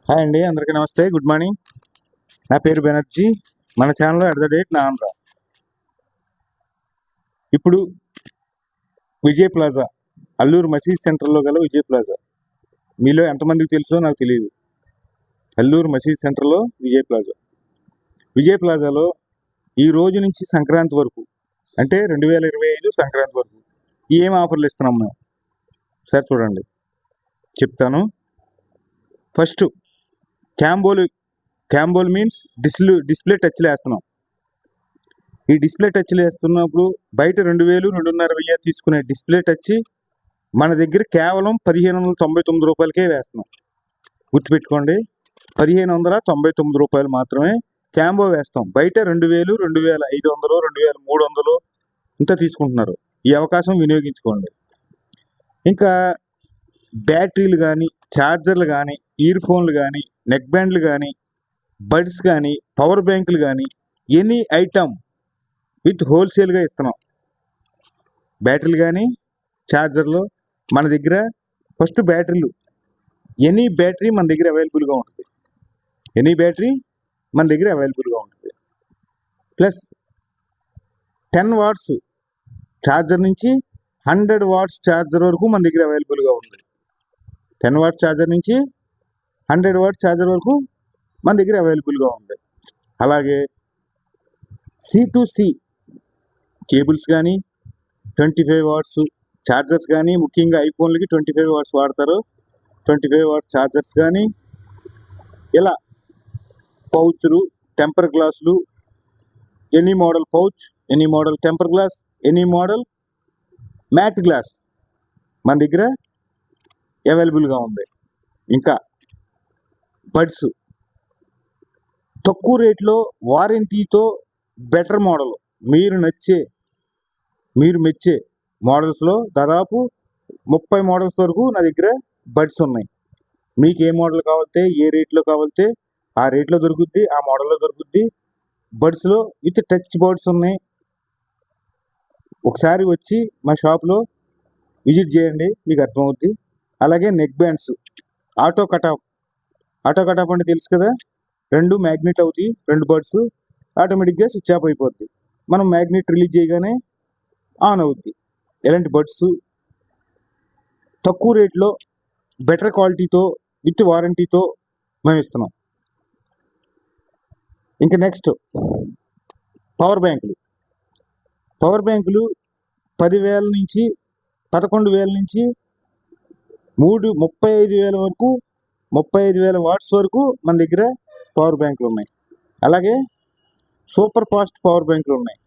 Hi అండి, అందరికీ నమస్తే, గుడ్ మార్నింగ్. నా పేరు బెనర్జీ. మన ఛానల్లో @ నా ఆంధ్ర. ఇప్పుడు విజయ్ ప్లాజా, అల్లూరు మసీద్ సెంటర్లో గల విజయ్ ప్లాజా మీలో ఎంతమందికి తెలుసో నాకు తెలియదు. అల్లూరు మసీద్ సెంటర్లో విజయ్ ప్లాజా. విజయ్ ప్లాజాలో ఈ రోజు నుంచి సంక్రాంతి వరకు, అంటే 2025 సంక్రాంతి వరకు ఏం ఆఫర్లు ఇస్తున్నాం మేము సార్ చూడండి, చెప్తాను. ఫస్ట్ క్యాంబోల్ మీన్స్ డిస్ప్లే టచ్లు వేస్తున్నాం. ఈ డిస్ప్లే టచ్లు వేస్తున్నప్పుడు బయట 2000, 2500 తీసుకునే డిస్ప్లే టచ్ మన దగ్గర కేవలం 1599 రూపాయలకే వేస్తున్నాం. గుర్తుపెట్టుకోండి, 1599 రూపాయలు మాత్రమే క్యాంబో వేస్తాం. బయట 2000, 2500, 2300 ఇంత తీసుకుంటున్నారు. ఈ అవకాశం వినియోగించుకోండి. ఇంకా బ్యాటరీలు కానీ, ఛార్జర్లు కానీ, ఇయర్ ఫోన్లు కానీ, నెక్ బ్యాండ్లు కానీ, బడ్స్ కానీ, పవర్ బ్యాంకులు కానీ, ఎనీ ఐటమ్ విత్ హోల్సేల్గా ఇస్తున్నాం. బ్యాటరీలు కానీ, ఛార్జర్లు మన దగ్గర ఫస్ట్ బ్యాటరీలు, ఎనీ బ్యాటరీ మన దగ్గర అవైలబుల్గా ఉంటుంది. ఎనీ బ్యాటరీ మన దగ్గర అవైలబుల్గా ఉంటుంది. ప్లస్ 10 వాట్స్ ఛార్జర్ నుంచి 100 వాట్స్ ఛార్జర్ వరకు మన దగ్గర అవైలబుల్గా ఉంది. 10 వాట్స్ ఛార్జర్ నుంచి 100 వాట్స్ ఛార్జర్ వరకు మన దగ్గర అవైలబుల్గా ఉంది. అలాగే C2C కేబుల్స్ కానీ, 25 వాట్స్ ఛార్జర్స్ కానీ, ముఖ్యంగా ఐఫోన్లకి 25 వాట్స్ వాడతారు. 25 వాట్స్ ఛార్జర్స్ కానీ, ఇలా పౌచ్లు, టెంపర్ గ్లాసులు, any model pouch, any model temper glass, any model matte glass మన దగ్గర అవైలబుల్గా ఉంది. ఇంకా బడ్స్ తక్కువ రేట్లో వారంటీతో బెటర్ మోడల్, మీరు మెచ్చే మోడల్స్లో దాదాపు 30 మోడల్స్ వరకు నా దగ్గర బడ్స్ ఉన్నాయి. మీకు ఏ మోడల్ కావాలితే, ఏ రేట్లో కావాలితే ఆ రేట్లో దొరుకుద్ది, ఆ మోడల్లో దొరుకుద్ది. బడ్స్లో విత్ టచ్ బర్డ్స్ ఉన్నాయి. ఒకసారి వచ్చి మా షాప్లో విజిట్ చేయండి, మీకు అర్థమవుద్ది. అలాగే neck bands, auto cut off అంటే తెలుసు కదా, 2 మ్యాగ్నెట్ అవుతాయి. 2 బర్డ్స్ ఆటోమేటిక్గా స్విచ్ ఆఫ్ అయిపోద్ది. మనం మ్యాగ్నెట్ రిలీజ్ చేయగానే ఆన్ అవుద్ది. ఇలాంటి బడ్స్ తక్కువ రేట్లో బెటర్ క్వాలిటీతో విత్ వారంటీతో మేము ఇస్తున్నాం. ఇంకా నెక్స్ట్ పవర్ బ్యాంకులు 10,000 నుంచి 11,000 నుంచి 35,000 వరకు, 35,000 వాట్స్ వరకు మన దగ్గర పవర్ బ్యాంకులు ఉన్నాయి. అలాగే సూపర్ ఫాస్ట్ పవర్ బ్యాంకులు ఉన్నాయి.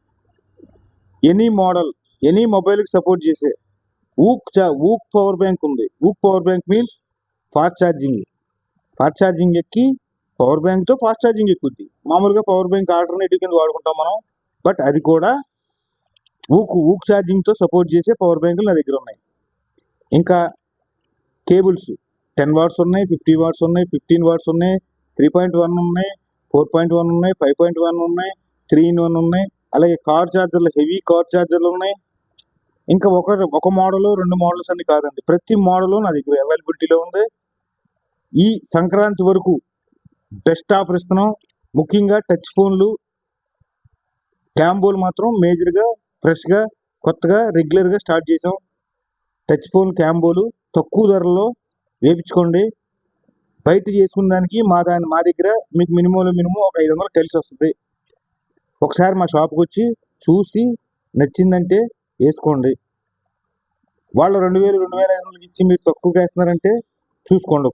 ఎనీ మోడల్, ఎనీ మొబైల్కి సపోర్ట్ చేసే ఊక్ పవర్ బ్యాంక్ ఉంది. ఊక్ power bank means fast charging ఎక్కి పవర్ బ్యాంక్తో ఫాస్ట్ ఛార్జింగ్ ఎక్కుద్ది. మామూలుగా పవర్ బ్యాంక్ ఆల్టర్నేటివ్ కింద వాడుకుంటాం మనం, బట్ అది కూడా ఊక్ ఛార్జింగ్తో సపోర్ట్ చేసే పవర్ బ్యాంకులు నా దగ్గర ఉన్నాయి. ఇంకా కేబుల్స్ 10 వాట్స్ ఉన్నాయి, 50 వాట్స్ ఉన్నాయి, 15 వాట్స్ ఉన్నాయి, 3.1 ఉన్నాయి, 4.1 ఉన్నాయి, 5.1 ఉన్నాయి, 3-in-1 ఉన్నాయి. అలాగే కార్ ఛార్జర్లు, హెవీ కార్ ఛార్జర్లు ఉన్నాయి. ఇంకా ఒక మోడల్ 2 మోడల్స్ అని కాదండి, ప్రతి మోడలు నా దగ్గర అవైలబిలిటీలో ఉంది. ఈ సంక్రాంతి వరకు బెస్ట్ ఆఫర్ ఇస్తున్నాం. ముఖ్యంగా టచ్ ఫోన్లు, క్యాంబోలు మాత్రం మేజర్గా, ఫ్రెష్గా, కొత్తగా, రెగ్యులర్గా స్టార్ట్ చేసాం. టచ్ ఫోన్ క్యాంబోలు తక్కువ ధరలో వేయించుకోండి. బయట చేసుకున్న దానికి మా దగ్గర మీకు మినిమం ఒక 500 కలిసి వస్తుంది. ఒకసారి మా షాప్కి వచ్చి చూసి నచ్చిందంటే వేసుకోండి. వాళ్ళు 2,000, 2,500 ఇచ్చి మీరు తక్కువగా వేస్తున్నారంటే చూసుకోండి ఒకసారి.